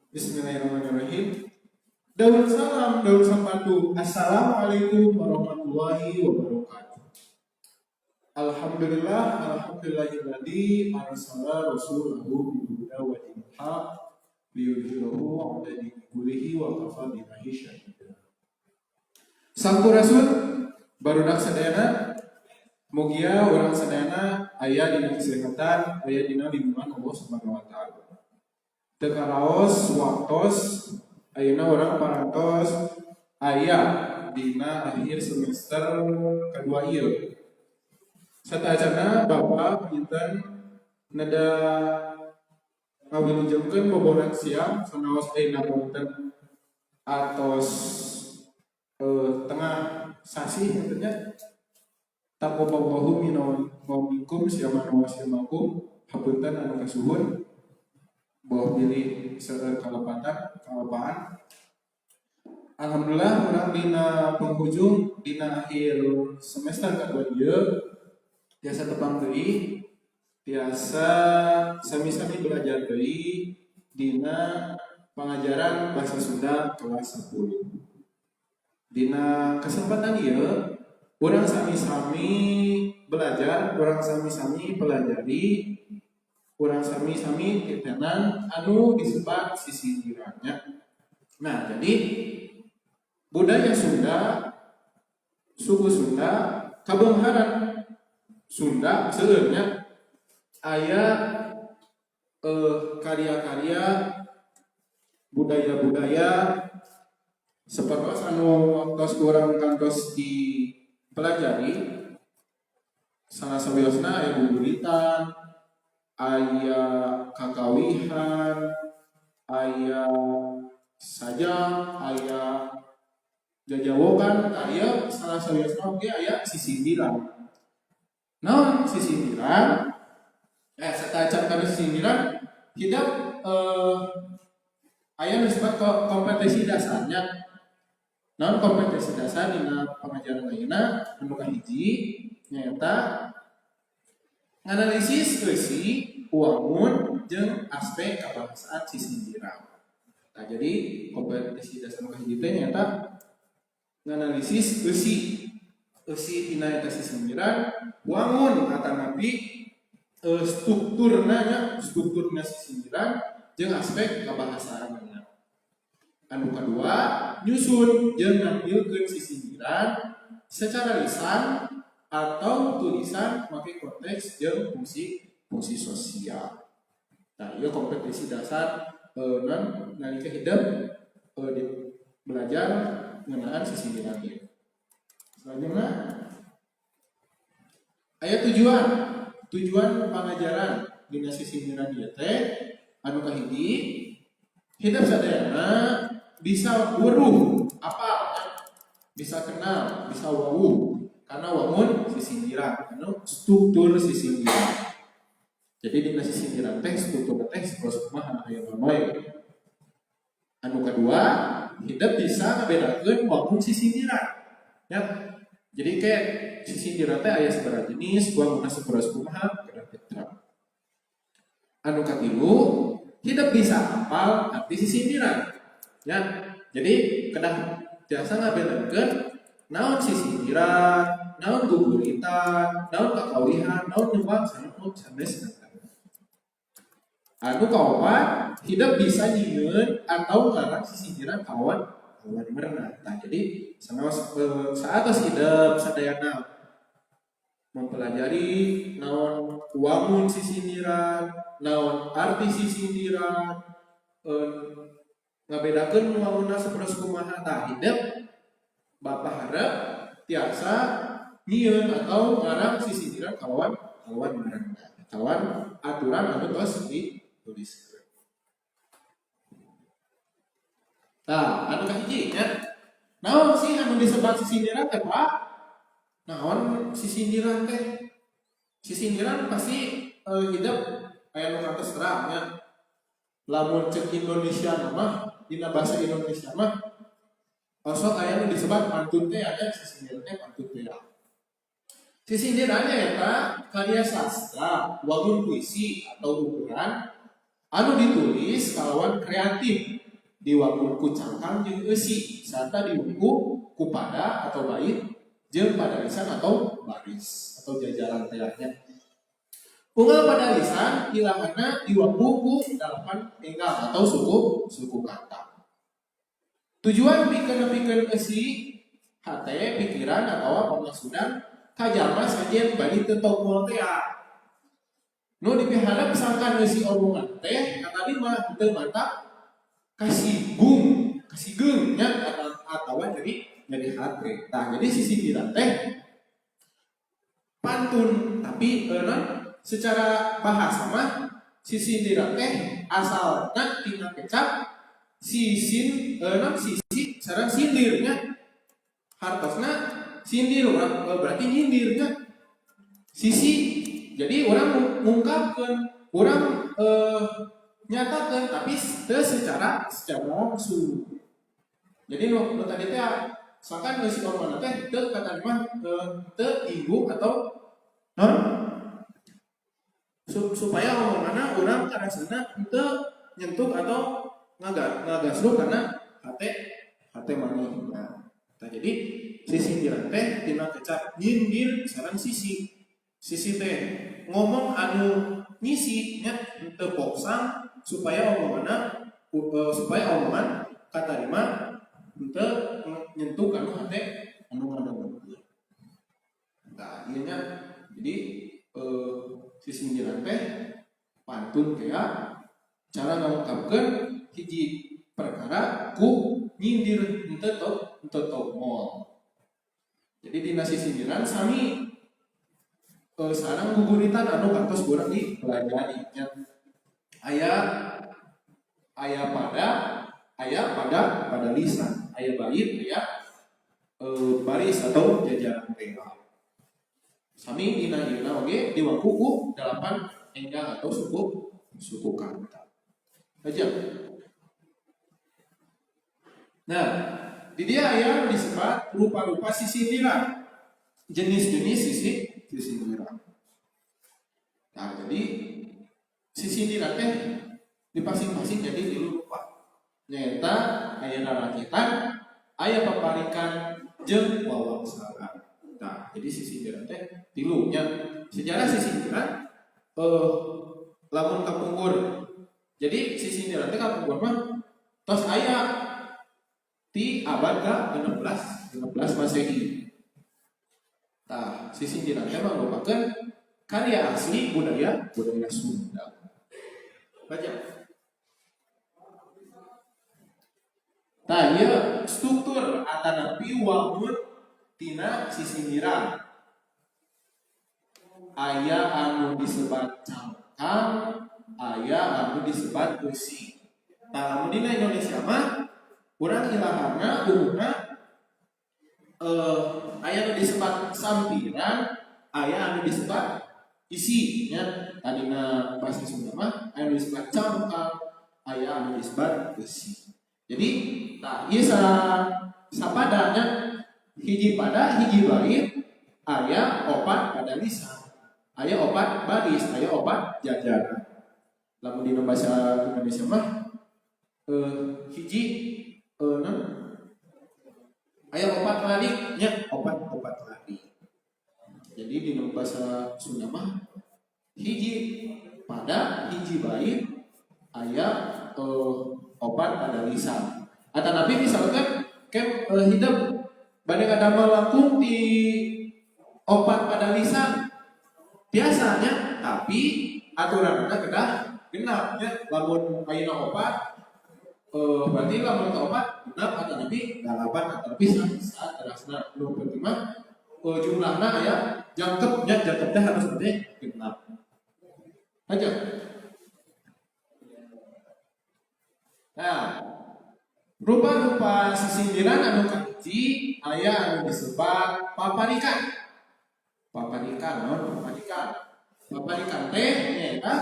Bismillahirrahmanirrahim. Daun salam, daun sapatu. Assalamualaikum warahmatullahi wabarakatuh. Alhamdulillahilladzi arsala rasulahu bil huda wa dinil haq liyudhhirahu 'ala dini kullihi wa kafa billahi syahida. Sampurasun barudak sadayana mugia urang sadayana aya dina kesehatan, aya dina lindungan Allah Subhanahu wa taala. Teu karaos waktos ayeuna urang parantos aya dina akhir semester kedua ieu. Satacana Bapak pinten nada ngawilujengkeun boboran siang sanaos ayeuna punten atos tengah sasi tentunya taqabbalallahu minkum siamana wa siamakum hapunten anu kasuhun bahwa pilih seueur kalapaan. Alhamdulillah urang dina penghujung dina akhir semester kedua ieu tiasa tepang deui, tiasa sami-sami belajar deui dina pengajaran bahasa Sunda kelas 10. Dina kesempatan ieu urang sami-sami belajar, urang sami-sami pelajari, urang sami-sami titenan anu disebat sisindirannya. Nah, jadi budaya Sunda, suku Sunda, kabeungharan Sunda seueurnya aya karya-karya budaya-budaya sapertos anu waktos urang kantos dipelajari salah sawiosna aya guguritan, aya kakawihan, aya sajang, aya jajawokan, aya salah sawiosna oge aya sisindiran. Naon sisindiran? Satacap kana sisindiran hidup aya nu disebut kompetensi dasarnya. Naon kompetensi dasar dina pengajaran ayeuna anu kahiji nyaeta nganalisis eusi, wangun jeung aspek kabahasaan sisindiran. Nah, jadi kompetensi dasar nu kahiji teh nyaeta nganalisis eusi dina eta sisindiran, wangun atanapi strukturna sisindiran jeung aspek kabahasaanna. Anu kadua nyusun jeung nampilkeun sisindiran secara lisan atau tulisan make konteks jeung fungsi sosial. Nah, ieu kompetensi dasar nalika hidup belajar ngeunaan sisindiran ieu. Selanjutnya aya tujuan pengajaran dina sisindiran ieu teh anu kahiji hidup sadayana bisa weruh apa bisa kenal, bisa wawuh karena wangun sisindiran, anu struktur sisindiran. Jadi dina sisindiran teh struktur teh sapertos kumaha aya mamae. Anu kadua, hidup bisa ngabedakeun wangun sisindiran. Ya. Jadi kayak sisindiran teh aya sabaraha jenis, wangunna sapertos kumaha kedah terang. Anu katilu, hidup bisa hafal arti sisindiran. Ya. Jadi kedah tiasa ngabedakeun naon sisindiran, naon guguritan, naon kakawihan, naon nyumbang saneut sanes. Anu kawan hidup bisa nyieun atau ngarang sisindiran kawan merenang. Nah, jadi saat hidup sadayana mempelajari naon wangun sisindiran, naon arti sisindiran, ngabedakeun wangunna sapertos kumaha. Tah hidup Bapak harap tiasa nyieun atau ngarang sisindiran kawan merenang. Kawan aturan anu tos dituliskeun. Nah, anu kahiji nya. Naon sih anu disebat sisindiran teh, Pak? Naon sisindiran teh? Sisindiran pasti hidup aya nu kantos terang nya. Lamun ceuk Indonesia mah dina bahasa Indonesia mah osok aya nu disebut pantun teh ada sisindiran teh pantun teh. Sisindirannya eta karya sastra, wangun puisi atau ukiran anu ditulis kalawan kreasi kreatif diwaktu ku cangkang jeung eusi sarta diwaktu ku pada atau bait jeung padalisan atau baris atau jajaran tehnya. Unggal padalisan ilahana diwaktu ku 8 enggal atau suku kata. Tujuan pikeun eusi hate pikiran atau pemaksudan kajama sajen bari teu togol teh. Nu dipihadap sangkan eusi omongan teh kata mah teu mata kasih geung nya atau jadi hate. Nah, jadi sisi pikiran teh pantun tapi secara bahasa mah sisi pikiran teh asalna tina kecap sisi sareng sindirnya hartosna sindir urang berarti nyindirnya sisi. Jadi orang mengungkapkan orang nyatakan tapi secara langsung. Jadi nu tadi teh sakan geus omongna teh teu kata mah teu inggu atau non supaya omongna urang karasana teu nyentuh atau ngagasluh karena hate maneh. Nah, jadi sisi sindiran teh tina kecap nyindir sareng sisi teh ngomong anu ngisi nya teu poksang supaya omongan katarima teu nyentuh anu hate anu ngadengeun. Nah, ieu nya jadi sisi sindiran teh pantun kayak cara ngungkapkeun hiji perkara ku nyindir henteu togmol. Jadi dina sisi sindiran sami sareng guguritan anu kantos urang dipelajari nya aya pada lisan, aya bait, aya baris atau jajaran tengah. Sami dina oge diwaktu ku 8 enggal atau suku kata. Aja. Nah, di dia aya disebut rupa-rupa sisi sindiran. Jenis-jenis sisi sindiran. Nah, jadi sisi sindiran teh di masing-masing jadi tilu rupa. Nyaeta aya narakitan, aya paparikan jeung wawangsaran. Nah, jadi sisi sindiran teh tilu nya. Sejarah sisi sindiran lamun kapungkur. Jadi sisi sindiran teh kapungkur mah tos aya ti abad ke-16 Masehi. Nah, sisi sindiran teh merupakan karya asli budaya Sunda. Baca. Nah, ieu struktur atanapi wangun tina sisi sindiran. Aya anu disebat cangkang, aya anu disebat eusi. Nah, lamun dina Indonesia mah urang ilahana umumna aya anu disebat sampiran, aya anu disebat isi nya. Tadina bahasa Sunda mah aya anu disebat cangkang, aya anu disebat eusi. Jadi tah ieu sapadana hiji pada hiji bait, aya opat pada lisan. Aya opat baris, aya opat jajaran. Lamun dina bahasa Indonesia mah hiji aya opat lari nya opat lari. Jadi dina bahasa Sunda mah hiji pada hiji bait aya opat pada lisan. Atanapi misalkan hidup bade ngadamel langkung di opat pada lisan biasanya, tapi aturanna kedah genap nya. Lamun ayeuna opat berarti lamun ka opat genap atanapi 8 atanapi 1 terasna nu penting mah jumlahna aya jangkep nya. Jangkep teh harus berarti genap aja. Nah, rupa-rupa sisindiran anu kahiji aya anu disebut paparikan. Paparikan teh nyaeta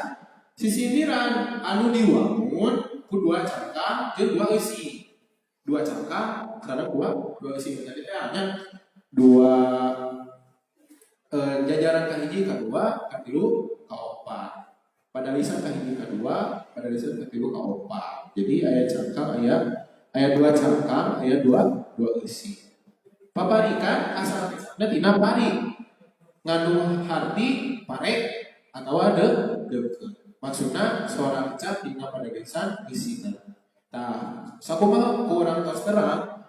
sisindiran anu diwangun ku dua cangkang jeung dua eusi. Dua cangkang karena dua eusi tadi teh hanya dua jajaran kahiji kadua katilu kaopat. Pada lisan kahiji kadua, pada lisan katilu kaopat. Jadi aya cangkang aya dua cangkang, aya dua isi. Paparikan asal kesana tina pari. Ngandung harti parek atau ada deukeut. Maksudna seorang cap dina padagesan isina. Tah, sakumaha ku urang tos terang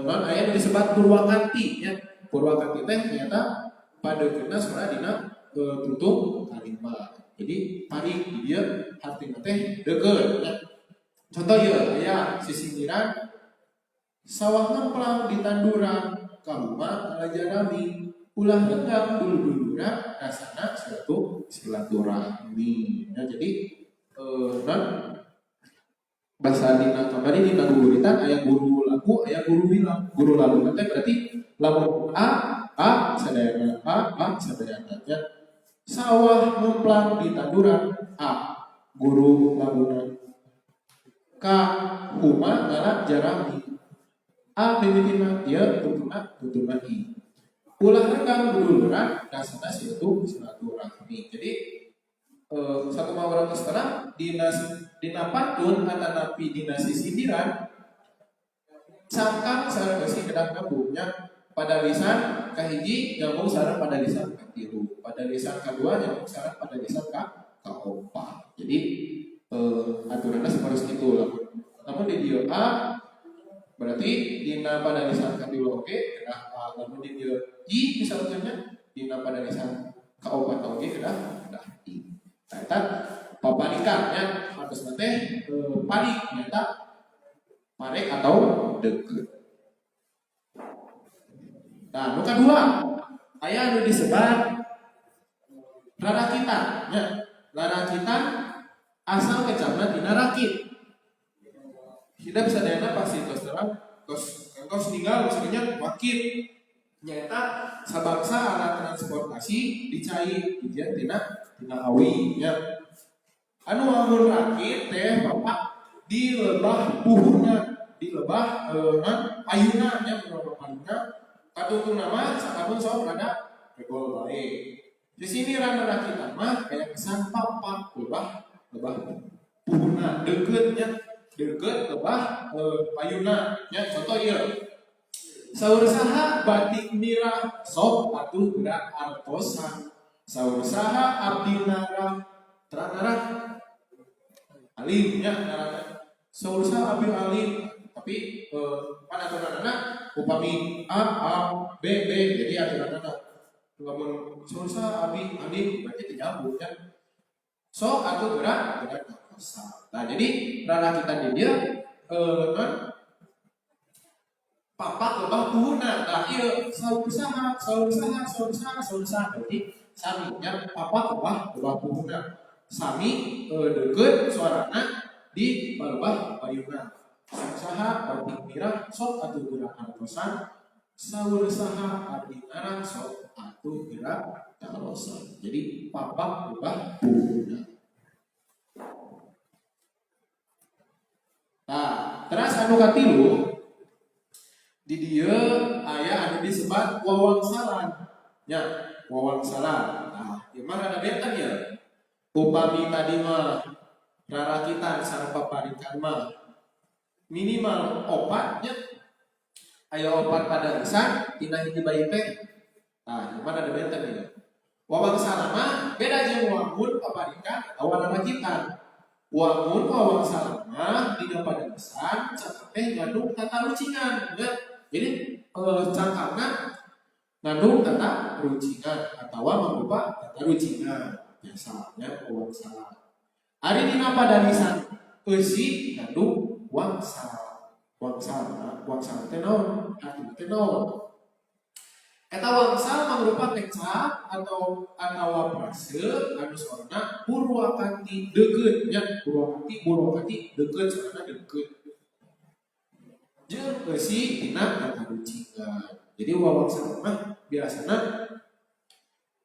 non aya nu disebut purwakanti nya. Purwakanti teh ternyata padeukna soalna dina tutup kalimat. Jadi pari di dieu hartina teh deukeut nya. Contoh ieu aya sisindiran sawah ngemplang di tanduran kaluma ngalajarami ulah renggang dulu-duluran rasana suatu silaturahmi. Ya, jadi non bahasa dina kamari dina guguritan aya guru lagu aya guru bilang. Guru lagu teh berarti lamun a sadayana a sadayana nya. Sawah ngemplang di tanduran a guru laguna ka huma ngalajarami a mimitina dia tutuna i. Ulah renggang duluran dasarnya situ silaturahmi. Jadi satu orang setelah dina pantun atau napi dina sisindiran cangkang sareng besi kedah gabungnya pada lisan kahiji nyambung sareng pada lisan katilu, pada lisan kedua nyambung sareng pada lisan kaopat. Jadi aturannya seperti itu lah. Namun di dieu a berarti dina pada lisan katilu oke kedah a, namun di dieu i misalnya dina pada lisan kaopat oke kedah i. Nah, eta paparikannya harus nanti parik nyata parek atau deket. Nah, nu kadua aya nu disebut rarakitan nya. Rarakitan asal kecapna dina rakit. Hidup sadayana pasti tos terang tos ninggal maksudnya wakil nyata sabangsa alat transportasi dicai ujian tina awi nya. Anu amun rakit teh bapak di lebah puhurna, di lebah payuna nya payuna katutung nama sakabun sok rada regol bae. Di sini rana rakitan mah kayak kesan papak lebah puhurna deukeut nya, deukeut lebah payuna nya. Contoh ieu saur saha batik mira sok atuh gerak artosan. Saur saha abdi nara teranara alim nya narana. Saur saha abdi alim tapi pada aturanana upami a b jadi aturanana lamun saur saha abdi alim berarti dijambung nya. Sok atuh gerak artosan. Nah jadi rarakitan di dia papak lebah puhuna. Nah ieu saur saha berarti sami nya papak lebah puhuna. Sami deukeut suarana di lebah payuna. Saha abdi mira sok atuh gerak artosan. Saur saha abdi nara sok atuh gerak tarosan. Jadi papak lebah puhuna. Nah, terus anu katilu di dieu aya anu disebut wawangsalan nya, wawangsalan. Nah, ieu mah rada beda ya. Upami tadi mah rarakitan sareng paparikan mah minimal opat nya. Aya opat pada lisan tina hiji bayi teh. Nah, ieu mah rada beda ya. Wawangsalan mah beda jeung wamun paparikan atau rarakitan. Wamun wawangsalan mah dina pada lisan cangkang teh ngandung tata rucingan ya. Jadi cangkangna ngandung tata rucingan atau mangrupa tata rucingan biasanya wangsalan. Ari dina pada lisan eusi ngandung wangsal. Wangsal teh naon? Arti teh naon? Eta wangsal mangrupa kecap atau prase anu soalna purwakanti deukeut nya. Purwakanti deukeut soalna deukeut. Jeung eusi dina tata rucingan. Jadi wawangsal mah biasana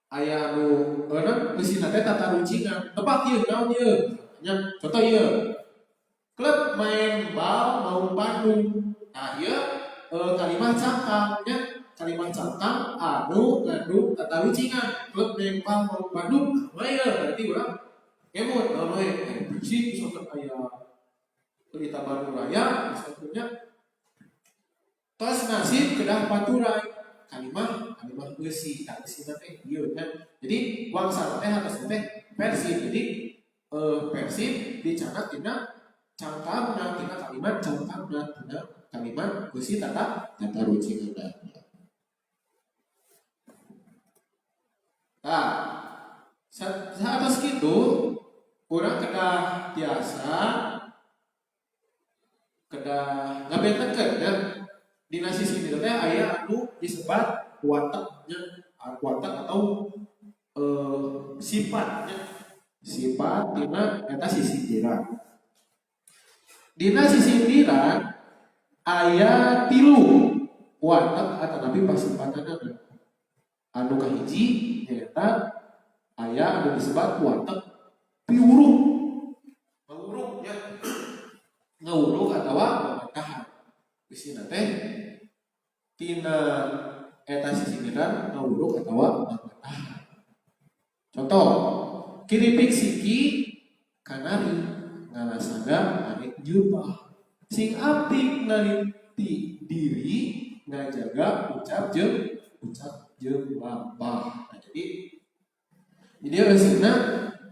aya anu eusina teh tata rucingan. Tebak ieu naon ieu? Nya contoh ieu. Klub main bal mau Bandung. Nah ieu kalimat cangkang nya. Kalimat cangkang anu ngandung tata rucingan. Klub main bal mau Bandung. Nah ieu berarti urang emut naon we? Bisi misalkan aya berita Bandung Raya misalnya tos nasib kedah paturai kalimah besi tak besi teh ieu nya. Jadi wangsa teh atas teh Persib. Jadi Persib dicatat tina cangkangna tina kalimat cangkangna tina kalimat besi tata ruci kedah. Nah, saat gitu orang kedah biasa kedah ngabetekeun ya dina sisi teh aya anu disebat wataknya watak atau sifat dina eta sisindiran. Dina sisindiran aya 3 watak ataupun pasifatanna. Anu kahiji nyaeta aya anu disebut watak piwuruk. Ngawuruk atawa mamatahan. Bisina teh tina eta sisindiran ngawuruk atawa mamatahan. Contoh, kiripik siki kanari ngalasada arit jubah. Sing apik naliti diri ngajaga ucap jeung lambang. Nah, jadi eusina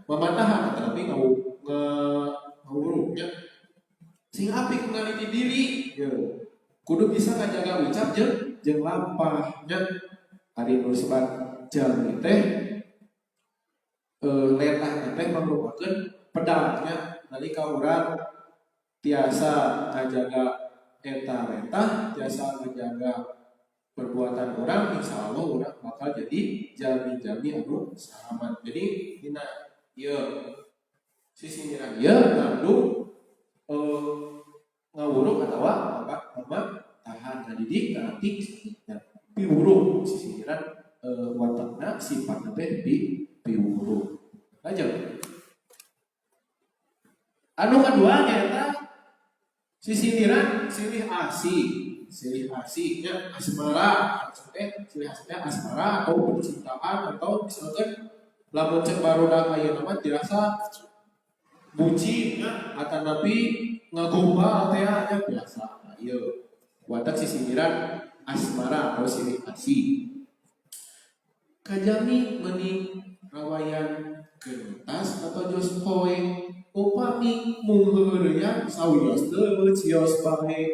mamatahan tetapi ngawuruknya sing apik ngaliti diri kudu bisa ngajaga ucap jeung lampahnya. Ari nu sebat jami teh letah teh merupakeun pedangnya nalika urang tiasa ngajaga eta letah tiasa ngajaga perbuatan orang, insya Allah orang bakal jadi jami-jami anu selamat. Jadi dina sisi nyiran ngandung ngawuruk atawa apa tahan ngadidik ngaratik piwuruk sisi nyiran watakna sifatna teh piwuruk. Lanjut. Anu kedua nyaeta sisi nyiran silih asihnya asmara, silih asihnya asmara atau percintaan atau misalkan lamun cek barudak ayeuna mah dirasa bucinya atau nabi ngagombal teh nya biasa. Ieu watak sisindiran asmara atau silih asih. Kajami meuni rawayan kertas atau jos poe upami mungheureuyang sawios teu cios bae.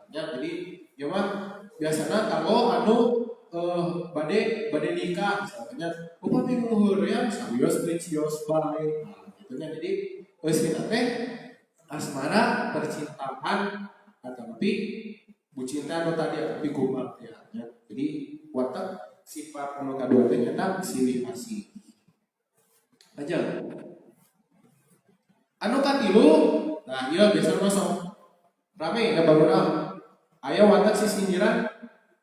Jadi ya mah biasanya kanggo anu bade nikah misalnya upami mungheureuyang sawios teu cios bae. Gitu nya. Jadi geus kita teh asmara percintaan ataupun bucinta anu tadi tapi gumak ya. Jadi watak sifat anu kadua teh nyata silih asih. Aja. Anu katilu, nah ieu biasa masuk rame da barudak. Aya watak sisindiran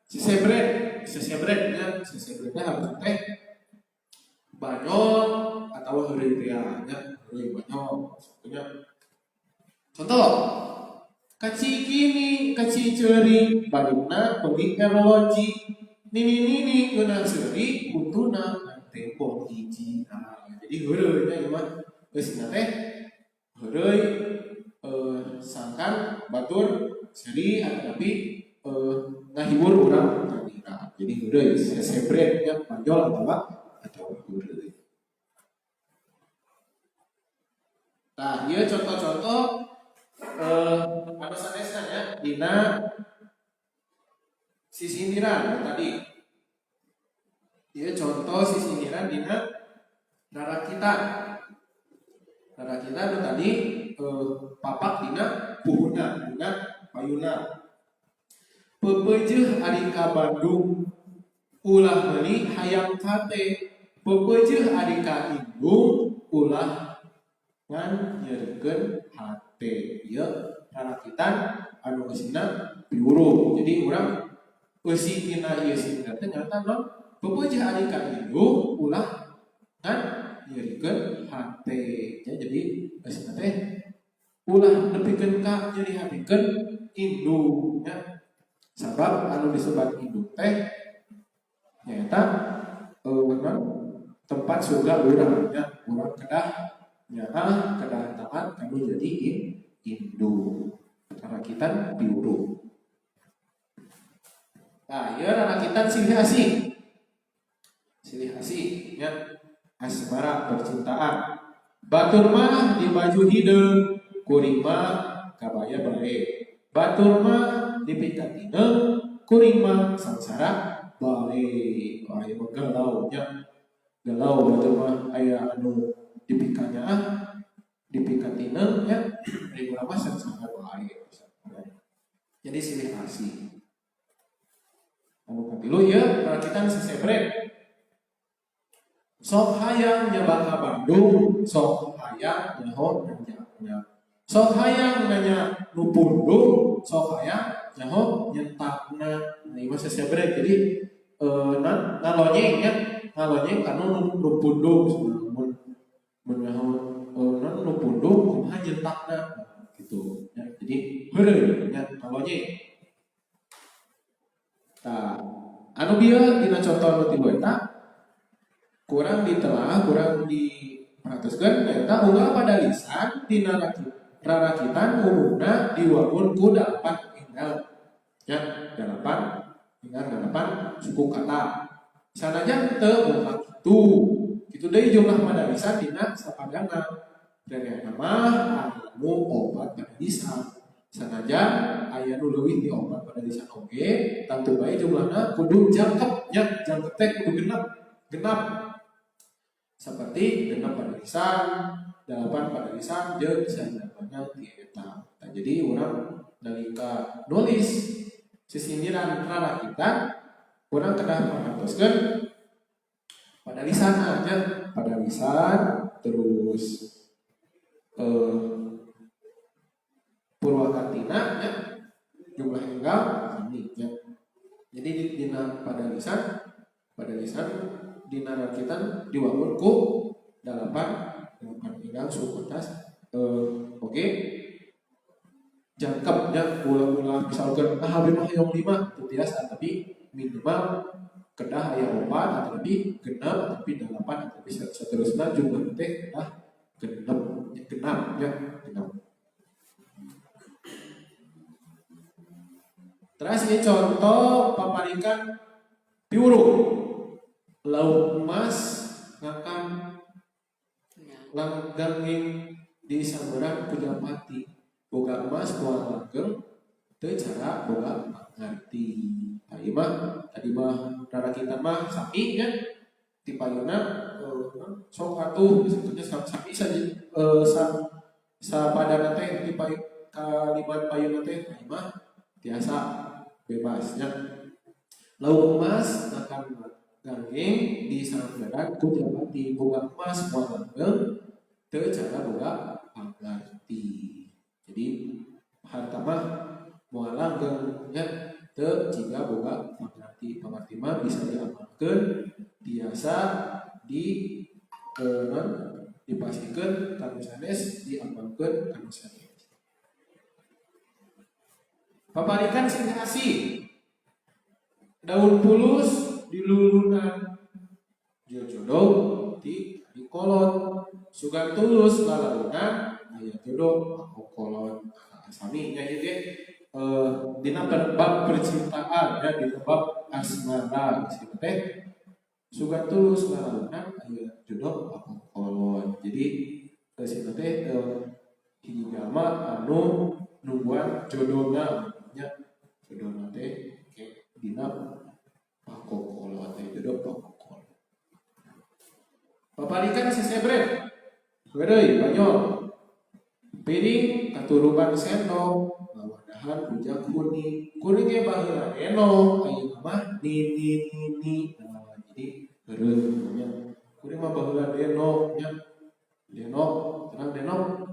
sesebret ya, sesebretnya harus teh banyol atau heureui teh nya, heureui banyol. Contoh, kaci kini, kaci ceuri, balikna pemi erologi, nini geunah seuri, kutuna tempo hiji. Nah, jadi heureui nya gimana? Geus teh heureui sangkan batur seri tapi ngahibur urang tadina. Jadi heureui sesebret nya panjol atau heureui. Nah, ieu contoh-contoh anu sanesna nya dina sisindiran tadi. Ieu contoh sisindiran dina narakitan. Narakitan anu tadi papak dina puhuna, dina payuna. Pepeujeut ari ka Bandung ulah meuli hayang kate. Pepeujeut ari ka Indung ulah ngan nyerikeun hate. Ieu narakitan anu geusina piwuruk. Jadi urang eusi dina ieu sindana teh nyata non pepeujeut ari ka Indung ulah ngan nyerikeun hate. Jadi geusina teh ulah nepikeun ka nyeri hatikeun indung nya. Sabab anu disebut indung teh nyaeta tempat surga urang nya. Urang kedah nyaha kedah taat kanu jadi indung. rarakitan piuruk. Nah, ieu rarakitan silih asih. Silih asih nya asmara percintaan. Batur mah di baju hideung, kuring mah kabaya bae. Batur mah dipikatineung, kuring mah sangsara bae. Wah, ieu mah galau nya. Galau batur mah aya anu dipikanya dipikatineung nya, ari urang mah sangsara bae. Jadi silih asih. Anu katilu ieu rarakitan sesebret. Sok hayang nyebak ka Bandung, sok hayang nyaho nanya. Sok hayang nanya nu pundung, sok hayang nyaho nyentakna. Nah, ieu sesebret. Jadi ngalonyeng nya, ngalonyeng kanu nu pundung mun nyaho nu pundung kumaha nyentakna gitu. Ya, jadi heureun nya ngalonyeng. Tah, anu bieu dina contoh nu tilu eta kurang ditelah, kurang diperhatuskeun eta unggal pada lisan dina rarakitan umumna diwangun ku 8 enggal. Ya, 8 suku kata. Sanajan teu mutlak kitu. Kitu deui jumlah pada lisan dina sapadana. Dene mah anu obat pada lisan. Sanajan aya nu leuwih ti obat pada lisan oge, tantu bae jumlahna kudu jangkep nya, jangkep teh kudu genap. Seperti 6 pada lisan, 8 pada lisan, jeung sajabannya ti eta. Nah, jadi urang nalika nulis sisindiran rarakitan urang kedah manghartoskeun pada lisan aja, pada lisan terus purwakantina nya jumlah enggal sami nya. Jadi dina pada lisan dina rarakitan diwangun ku 8 enggal suku tas oke. Jangkepnya ulah misalkan habis mah yang 5 itu biasa, tapi minimal kedah aya 4 atau lebih genap tapi 8 atau bisa seterusnya jumlah teh genap. Terus ini contoh paparikan piuruk. Lauk emas ngakan langgeng di samberan Pujapati. Boga emas moal langgeng teu cara boga ngarti. Tadi mah rarakitan mah sapi nya ti payuna sok atuh sebetulnya sapi saja sapadana teh ti kalimat payuna teh mah tiasa bebasnya. Lauk emas akan ganggeng di samberan Pujapati. Boga emas moal langgeng teu cara boga ngarti. Jadi harta mah moal langgeng nya teu jiga boga pangarti mah bisa diamalkeun biasa dipasikeun kanu sanes diamalkeun kanu sanes. Paparikan silih asih. Daun pulus dilulunan jodoh di kolot. Sugan tulus lalarunan aya jodoh kolot. Sami nya ieu ge dina bab percintaan ya, dina bab asmara gitu teh sugan tulus lalarunan aya jodoh kolot. Jadi situ teh hiji jalma anu nungguan jodohna nya, jodohna teh dina pakokolot teh jodoh pakokolot. Paparikan sesebret heureui banyol. Piring katuruban sendok, ngawadahan bujang kuning. Kuning ge baheula eno, ayeuna mah nini. Nah, jadi heureun nya. Kuring mah baheula denok nya. Denok, tenang denok.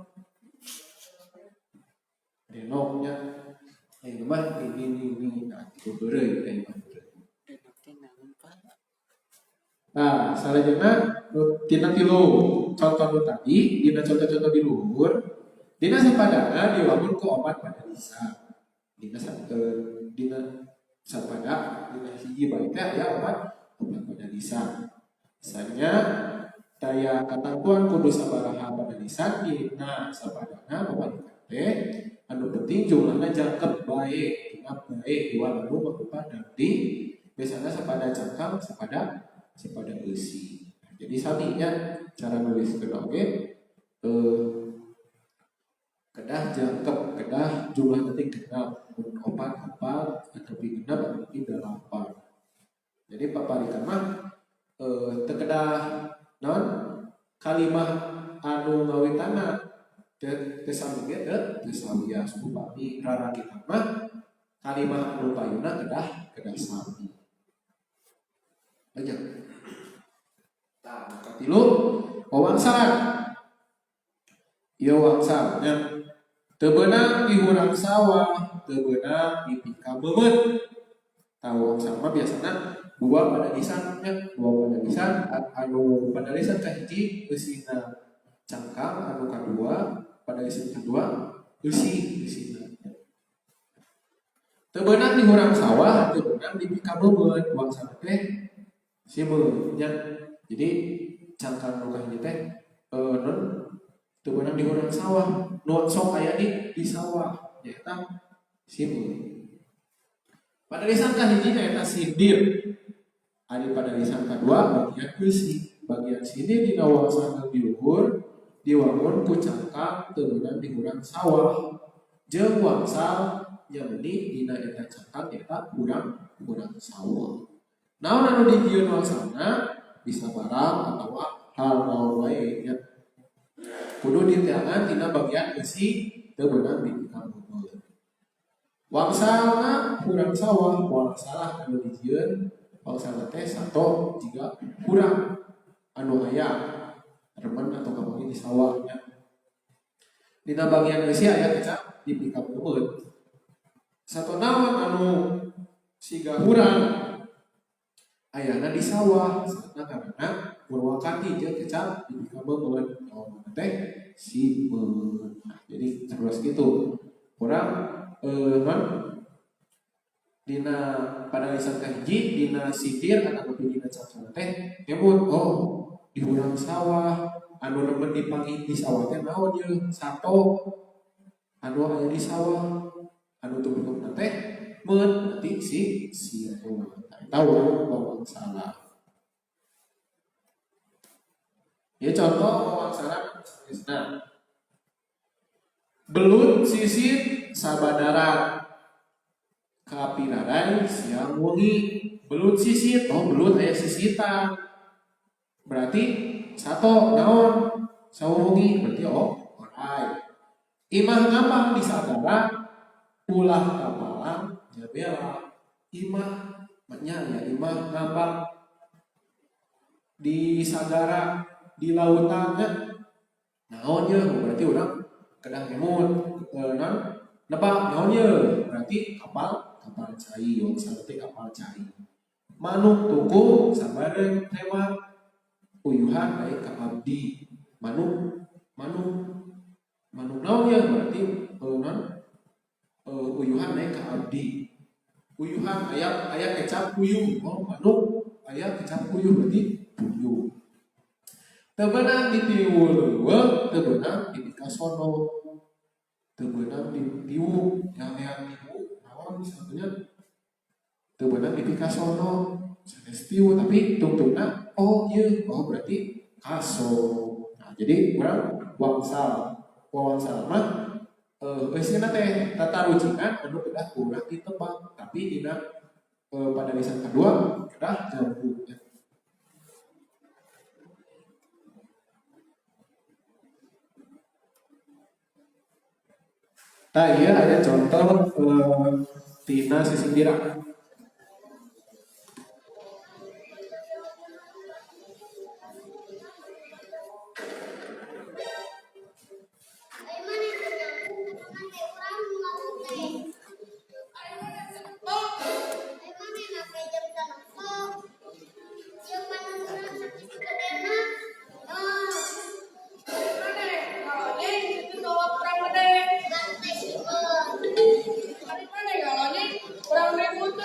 Denok nya. Ayeuna mah nini. Nah, itu heureun ayeuna mah. Nah, salajengna tina tilu contoh nu tadi, dina contoh-contoh di luhur. Dina sapadana diwangun ku opat pada lisan. Dina sapada dina hiji bae teh aya opat pada lisan. Misalnya daya katampuan kudu sabaraha pada lisan dina sapadana opat teh anu penting penting jumlahnya jangkep baik, genap baik, dua lalu mengupah nanti biasanya sepada cangkang, sepada eusi. Jadi sabinya cara nulis kedah oke. Kedah jangkep, kedah jumlah nanti genap, opat atau genap nanti delapan. Jadi paparikan mah tekedah non kalimah anu ngawitana tesami tesami supami rara kita mah kalimah anu payuna kedah sami aja. Nah, katilu wawangsalan ieu wangsalnya teu beunang di hurang sawah, teu beunang di pika beubeut. Tahu wangsal mah biasana dua pada lisannya, dua pada lisan anu pada lisan kahiji eusina cangkang, anu kadua pada lisan kedua eusina. Teu beunang di hurang sawah, teu beunang di pika beubeut, wangsal teh simeuh nya. Jadi cangkang anu kahiji teh non teu beunang di hurang sawah, nu sok aya di sawah nyaeta simeuh. Pada lisan kahiji nyaeta sindir. Ari pada lisan kedua bagian eusi. Bagian sindir dina wangsal di luhur diwangun ku cangkang teu beunang di hurang sawah. Jeung wangsal nya meuni dina eta cangkang nyaeta hurang sawah. Naon anu dijieun wangsalna bisa barang atawa hal naon wae nya. Kudu diteangan tina bagian eusi teu beunang di pika beubeut. Wangsalna hurang sawah, wangsalah anu dijieun wangsalna teh sato jiga hurang anu aya remen atau kapangi di sawah nya. Dina bagian eusi aya kecap di pika beubeut. Sato naon anu siga hurang ayana di sawah, satna karana Purwakati jeung kecap di pika beubeut. Naon teh simeuh. Jadi terus gitu. Urang dina pada lisan kahiji dina sindir atau dina cangkang teh nyebut di hurang sawah anu nemen dipanggih di sawah teh naon ye sato anu aya di sawah anu tubukna teh meun berarti si tahu bawang salah. Ya contoh bawang salah nah belut sisit sabadaran kapirarai siang wengi. Belut sisit, belut aya sisitan berarti sato naon sawengi berarti orai. Imah ngambang di sagara ulah kapalang jabela. Imah nya ya imah ngambang di sagara di lautan naon ye berarti urang kedah ngemut nebak naon ye berarti kapal cai wangsal teh kapal cai. Manuk tuku sabareng hewan uyuhan baik ka abdi. Manuk naon ye berarti uyuhan baik ka abdi. Uyuhan aya kecap uyuh, manuk aya kecap uyuh berarti uyuh. Teu beunang di tiwul leuweung, teu beunang di pikasono, teu beunang di tiwu yang tiwu naon satunya teu beunang di pikasono sanes tiwu tapi tungtungna ieu berarti kaso. Nah, jadi urang wangsal mah eusina teh tata rujikan anu kedah urang ditebak tapi dina pada lisan kedua kedah jambu. Nah, iya ada contoh tina sisindiran. Kurang ribut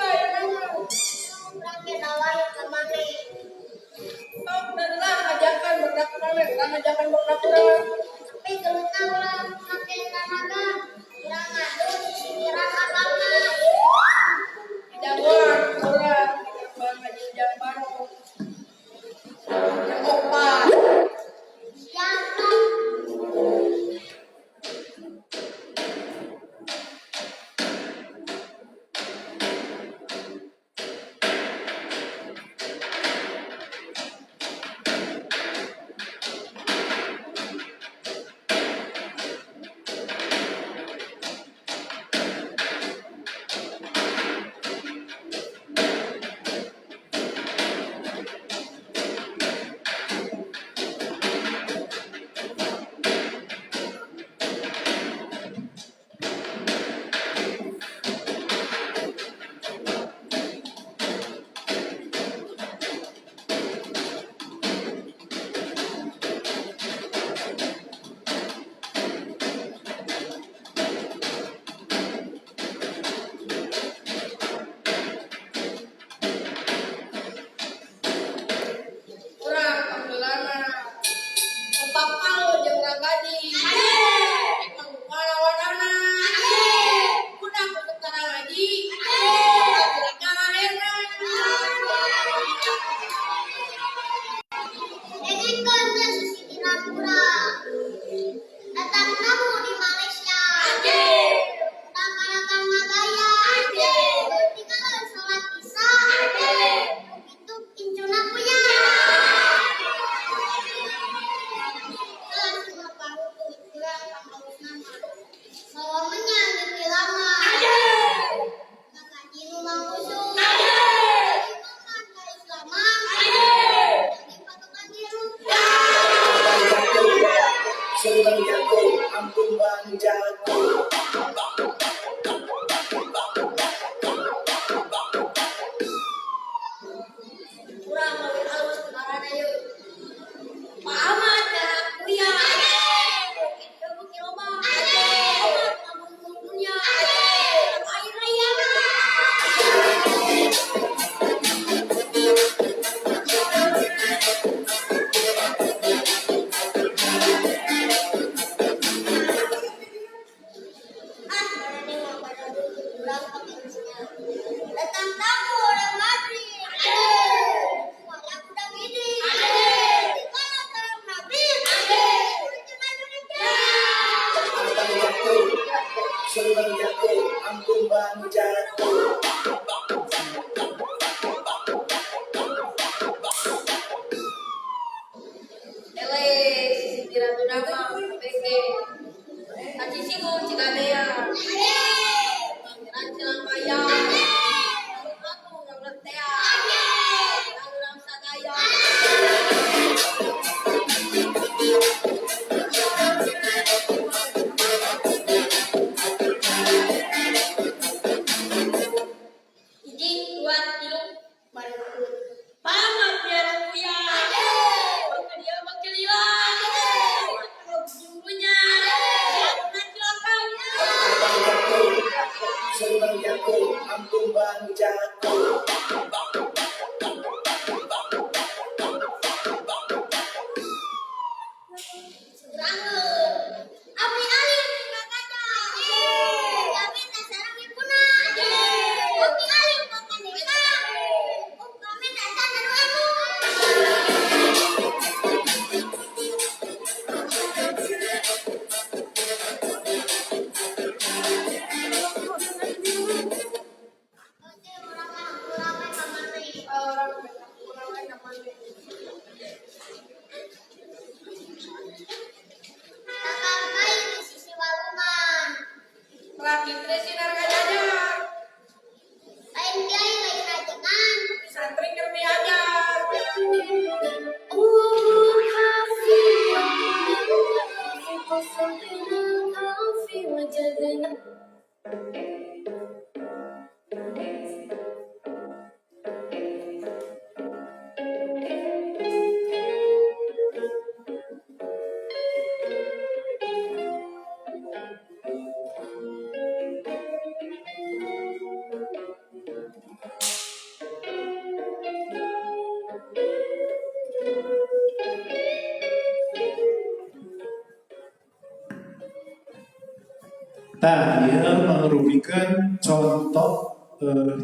Tah, dia merupakan contoh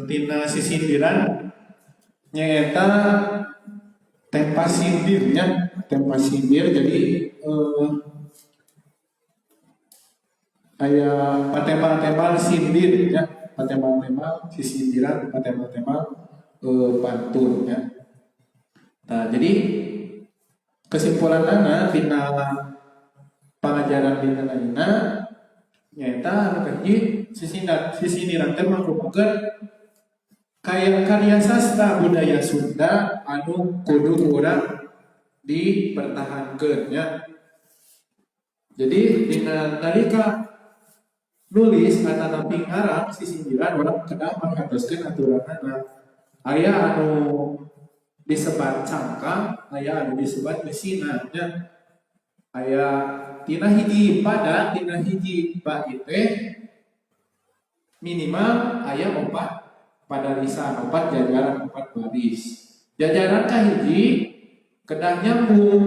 tina sisindiran nyata tempa sindirnya, tempa sindir jadi aya patema-tema sindir ya, patema-tema sisindiran, patema-tema pantun ya. Nah, jadi kesimpulan anak tina pengajaran di aina nyata kaji sisindiran teh merupakan karya sastra budaya Sunda anu kudu urang dipertahankeun ya. Jadi dina nalika nulis atau ngarang sisindiran urang kedah manghartoskeun aturanna. Aya anu disebat cangkang, aya anu disebat mesina nya. Aya tina hiji pada, tina hiji bait teh minimal aya 4 pada lisan, 4 jajaran, 4 baris. Jajaran kahiji kedah nyambung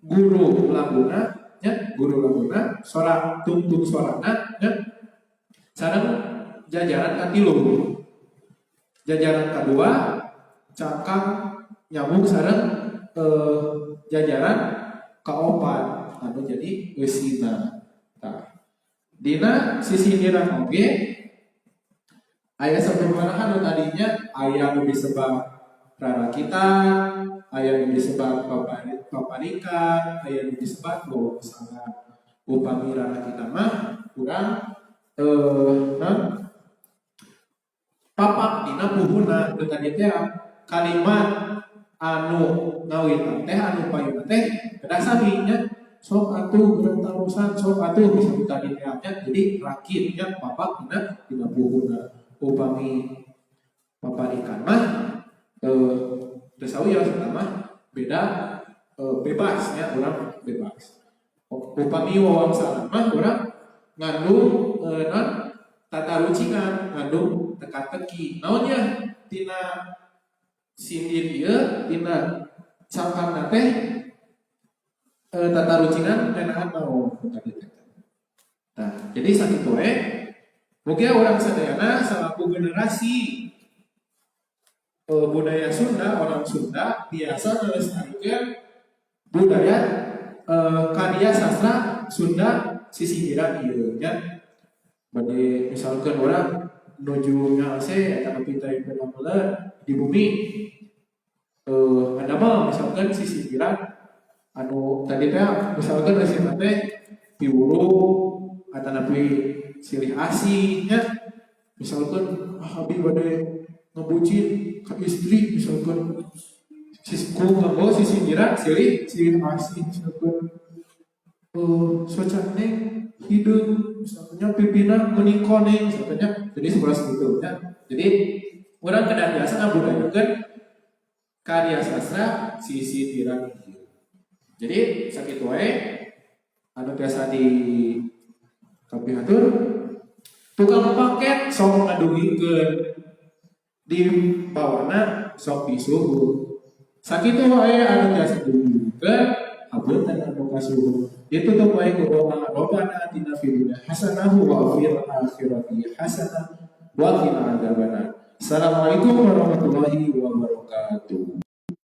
guru laguna nya, guru laguna sorang tungtung sorana nya. Sareng jajaran katilu. Jajaran kedua cangkang nyambung sareng jajaran kaopat anu jadi geusina. Tah. Dina sisindiran oge aya sababaraha anu tadinya aya anu disebat rarakitan, aya anu disebat paparikan, aya anu disebat bosangan. Upami rarakita mah urang papak dina puhuna teu tadi teh kalimat anu ngawitan teh anu payuna teh kedah sami nya sok atuh berentarusan sok atuh bisa ditadi nya jadi rakit nya papak dina puhuna. Upami paparikan mah teu sawios eta mah beda bebas nya urang bebas. Upami wawangsana mah urang ngandung tata rucingan, ngandung teka-teki. Naonnya tina sindir ieu tina cangkangna teh tata rucingan menahan naon tadi teh. Nah, jadi sakitu we mugi urang sadayana salaku generasi budaya Sunda, orang Sunda biasa melestarikan budaya karya sastra Sunda sisindiran ieu nya. Bade misalkan orang menuju ngase eta kapitai penampeuleun di bumi. Ada mah misalkan sisi kira anu tadi teh misalkan resina teh piwuru atau napi silih asihnya misalkan abi bade ngebucin ke istri misalkan sisku nganggo sisi kira silih asih misalkan socan neng hidup misalnya pimpinan meningkoneng misalnya jadi sebelas gitu ya. Jadi orang kadang biasa ngabudayakeun karya sastra sisi tirang ieu. Jadi sakitu wae anu biasa di kapihatur tukang paket sok ngadugikeun di bawana sok disuhun. Sakitu wae anu biasa dugikeun habeuntan anu kasuhun. Ditutup wae ku doa Rabbana atina fid dunya hasanah wa fil akhirati hasanah wa qina adzabannar. Assalamualaikum warahmatullahi wabarakatuh.